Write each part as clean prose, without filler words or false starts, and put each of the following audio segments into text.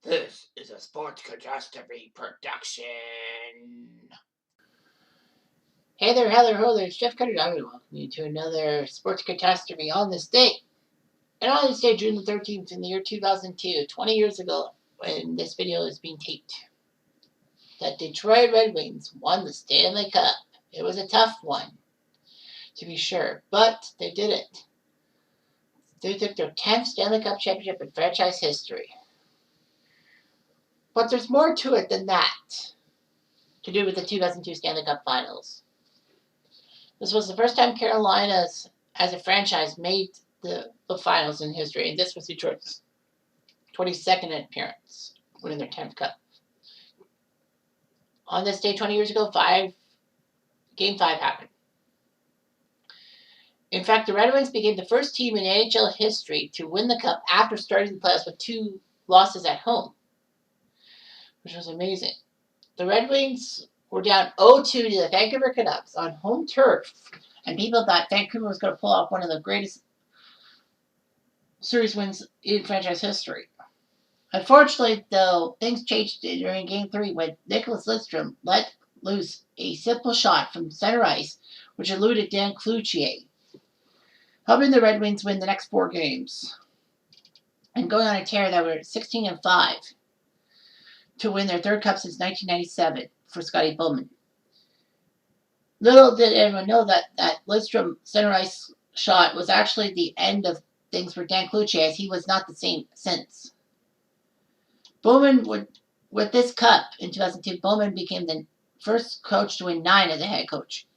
This is a Sports Catastrophe production. Hey there, ho there, it's Jeff Cutter. I welcome you to another Sports Catastrophe on this day. And on this day, June the 13th, in the year 2002, 20 years ago, when this video is being taped, the Detroit Red Wings won the Stanley Cup. It was a tough one, to be sure, but they did it. They took their 10th Stanley Cup championship in franchise history. But there's more to it than that, to do with the 2002 Stanley Cup Finals. This was the first time Carolina's, as a franchise, made the finals in history, and this was Detroit's 22nd appearance, winning their 10th cup. On this day 20 years ago, Game 5 happened. In fact, the Red Wings became the first team in NHL history to win the cup after starting the playoffs with 2 losses at home, which was amazing. The Red Wings were down 0-2 to the Vancouver Canucks on home turf, and people thought Vancouver was going to pull off one of the greatest series wins in franchise history. Unfortunately, though, things changed during Game 3 when Nicholas Lidstrom let loose a simple shot from center ice, which eluded Dan Cloutier, helping the Red Wings win the next 4 games and going on a tear that were 16-5 to win their 3rd cup since 1997 for Scotty Bowman. Little did anyone know that Lidstrom center ice shot was actually the end of things for Dan Cloutier, as he was not the same since. Bowman with this cup in 2002, Bowman became the first coach to win 9 as a head coach.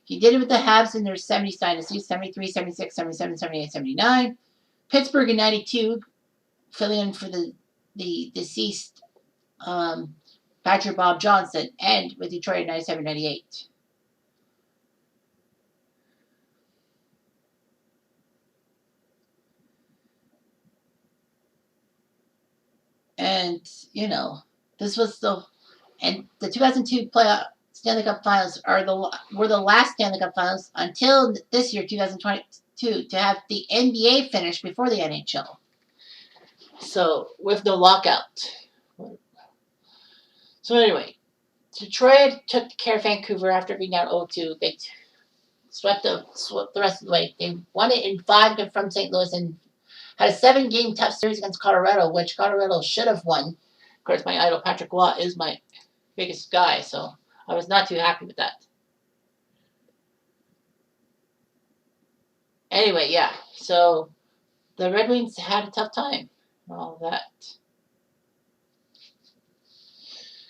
He did it with the Habs in their 70s dynasty, 73, 76, 77, 78, 79. Pittsburgh in 92, filling in for the deceased Patrick Bob Johnson, and with Detroit in 97, 98. And, this was the 2002 playoff Stanley Cup Finals were the last Stanley Cup Finals until this year, 2022, to have the NBA finish before the NHL. So, with no lockout. So anyway, Detroit took care of Vancouver after being down 0-2. They swept the rest of the way. They won it in 5 from St. Louis and had a 7-game tough series against Colorado, which Colorado should have won. Of course, my idol Patrick Watt is my biggest guy, so I was not too happy with that. Anyway, yeah, so the Red Wings had a tough time and all that.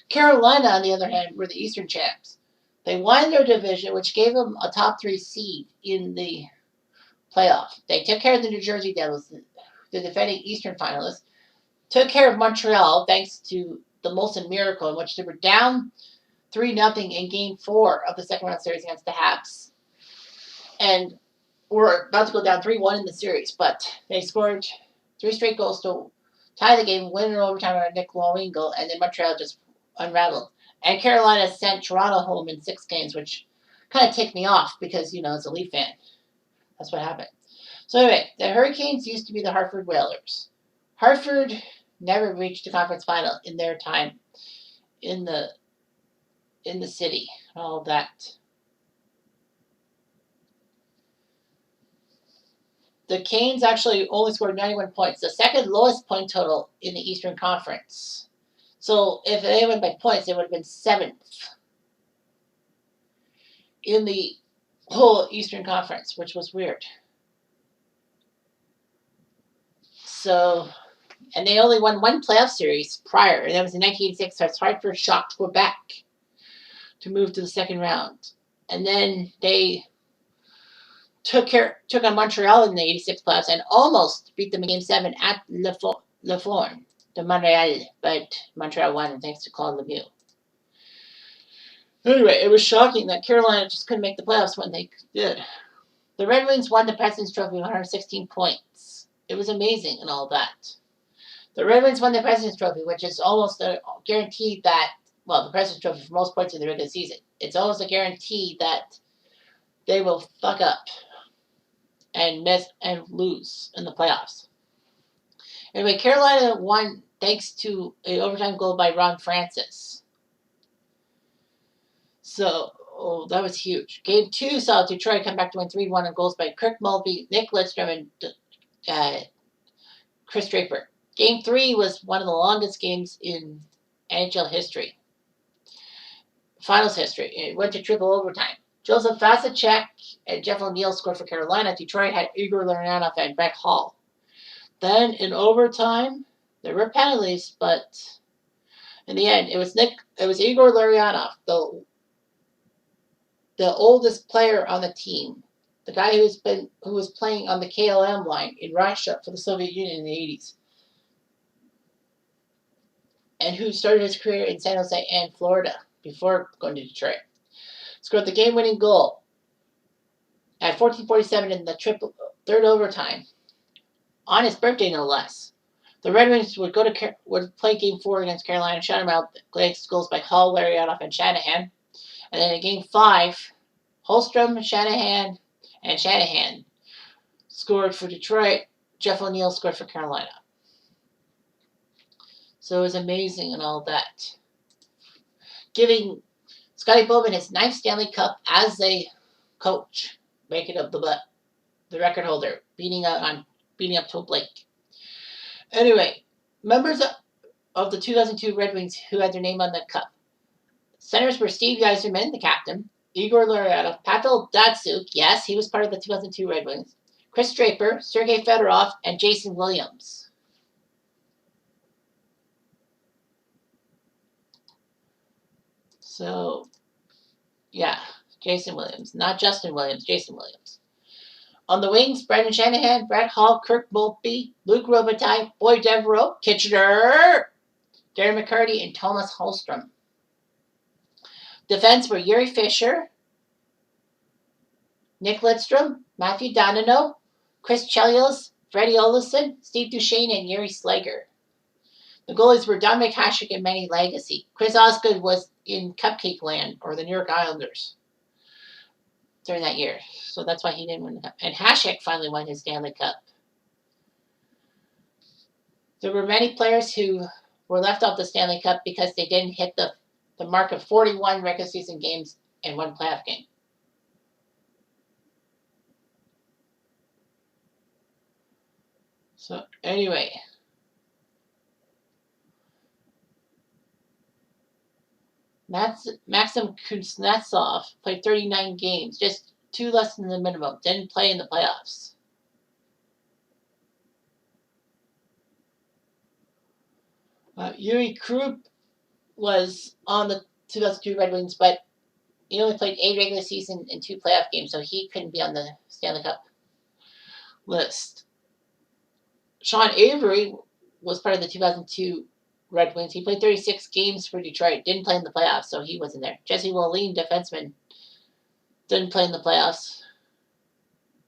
Carolina, on the other hand, were the Eastern champs. They won their division, which gave them a top 3 seed in the playoff. They took care of the New Jersey Devils, the defending Eastern finalists, took care of Montreal thanks to the Molson Miracle, in which they were down 3-0 in Game 4 of the second round series against the Habs, and were about to go down 3-1 in the series, but they scored 3 straight goals to tie the game, win in overtime on a Nick Lowe goal, and then Montreal just unraveled. And Carolina sent Toronto home in 6 games, which kind of ticked me off because, as a Leaf fan, that's what happened. So anyway, the Hurricanes used to be the Hartford Whalers. Hartford never reached the conference final in their time in the city and all that. The Canes actually only scored 91 points, the second lowest point total in the Eastern Conference. So if they went by points, they would have been 7th in the whole Eastern Conference, which was weird. So, and they only won 1 playoff series prior, and that was in 1986. So it's Hartford shocked Quebec to move to the second round. And then they took on Montreal in the 86 playoffs and almost beat them in Game 7 at Le Forum de Montreal, but Montreal won thanks to Claude Lemieux. Anyway, it was shocking that Carolina just couldn't make the playoffs when they did. The Red Wings won the President's Trophy with 116 points. It was amazing and all that. The Red Wings won the President's Trophy, which is almost a guarantee that, the President's Trophy for most points in the regular season. It's almost a guarantee that they will fuck up and miss and lose in the playoffs. Anyway, Carolina won thanks to an overtime goal by Ron Francis. So, that was huge. Game 2 saw Detroit come back to win 3-1 on goals by Kirk Mulvey, Nick Lidstrom, and Chris Draper. Game 3 was one of the longest games in NHL history. Finals history. It went to triple overtime. Joseph Vasicek and Jeff O'Neill scored for Carolina. Detroit had Igor Larionov and Brett Hall. Then in overtime, there were penalties, but in the end, it was Igor Larionov, the oldest player on the team, the guy who was playing on the KLM line in Russia for the Soviet Union in the 80s, and who started his career in San Jose and Florida before going to Detroit. Scored the game-winning goal at 14:47 in the third overtime, on his birthday no less. The Red Wings would play Game 4 against Carolina, shut them out, thanks to goals by Hall, Larionov, and Shanahan. And then in Game 5, Holmstrom, Shanahan, and Shanahan scored for Detroit. Jeff O'Neill scored for Carolina. So it was amazing and all that. Giving Scotty Bowman his 9th Stanley Cup as a coach, making up the record holder, beating up Toe Blake. Anyway, members of the 2002 Red Wings who had their name on the cup. Centers were Steve Yzerman, the captain, Igor Larionov, Pavel Datsyuk, yes, he was part of the 2002 Red Wings, Chris Draper, Sergei Fedorov, and Jason Williams. So, yeah, Jason Williams. Not Justin Williams, Jason Williams. On the wings, Brendan Shanahan, Brett Hall, Kirk Mulvey, Luc Robitaille, Boyd Devereaux, Kitchener, Darren McCarty, and Thomas Holmstrom. Defense were Yuri Fisher, Nick Lidstrom, Matthew Donino, Chris Chelios, Freddie Olesen, Steve Duchesne, and Yuri Slager. The goalies were Dominic Hasek and Manny Legacy. Chris Osgood was in Cupcake Land, or the New York Islanders, during that year. So that's why he didn't win the Cup. And Hasek finally won his Stanley Cup. There were many players who were left off the Stanley Cup because they didn't hit the mark of 41 regular season games and 1 playoff game. So anyway, Maxim Kuznetsov played 39 games, just 2 less than the minimum. Didn't play in the playoffs. Yuri Krupp was on the 2002 Red Wings, but he only played 8 regular season and 2 playoff games, so he couldn't be on the Stanley Cup list. Sean Avery was part of the 2002 Red Wings. He played 36 games for Detroit. Didn't play in the playoffs, so he wasn't there. Jesse Wallin, defenseman, didn't play in the playoffs.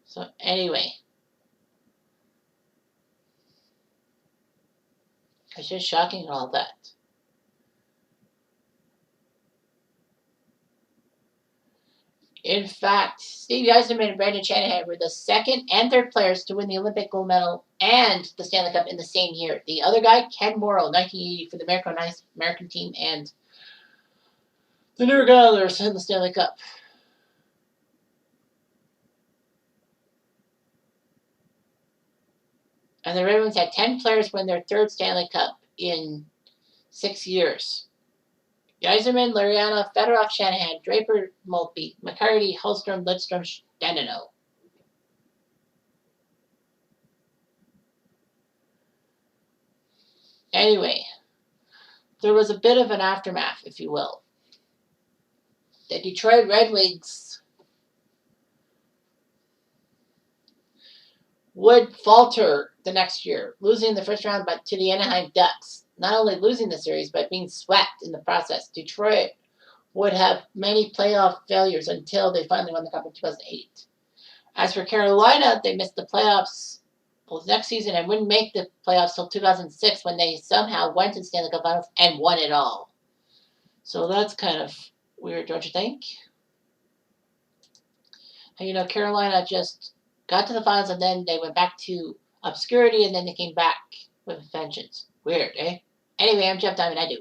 So anyway, it's just shocking and all that. In fact, Steve Yzerman and Brendan Shanahan were the second and third players to win the Olympic gold medal and the Stanley Cup in the same year. The other guy, Ken Morrow, 1980 for the American team, and the New York Islanders in the Stanley Cup. And the Red Wings had 10 players win their 3rd Stanley Cup in 6 years. Yzerman, Larionov, Fedorov, Shanahan, Draper, Mulvey, McCarty, Holmstrom, Lidstrom, Donino. Anyway, there was a bit of an aftermath, if you will. The Detroit Red Wings would falter the next year, losing the first round to the Anaheim Ducks. Not only losing the series, but being swept in the process. Detroit would have many playoff failures until they finally won the Cup in 2008. As for Carolina, they missed the playoffs both next season and wouldn't make the playoffs till 2006 when they somehow went to the Stanley Cup Finals and won it all. So that's kind of weird, don't you think? And Carolina just got to the finals and then they went back to obscurity and then they came back with a vengeance. Weird, eh? Anyway, I'm Jun13 and I do.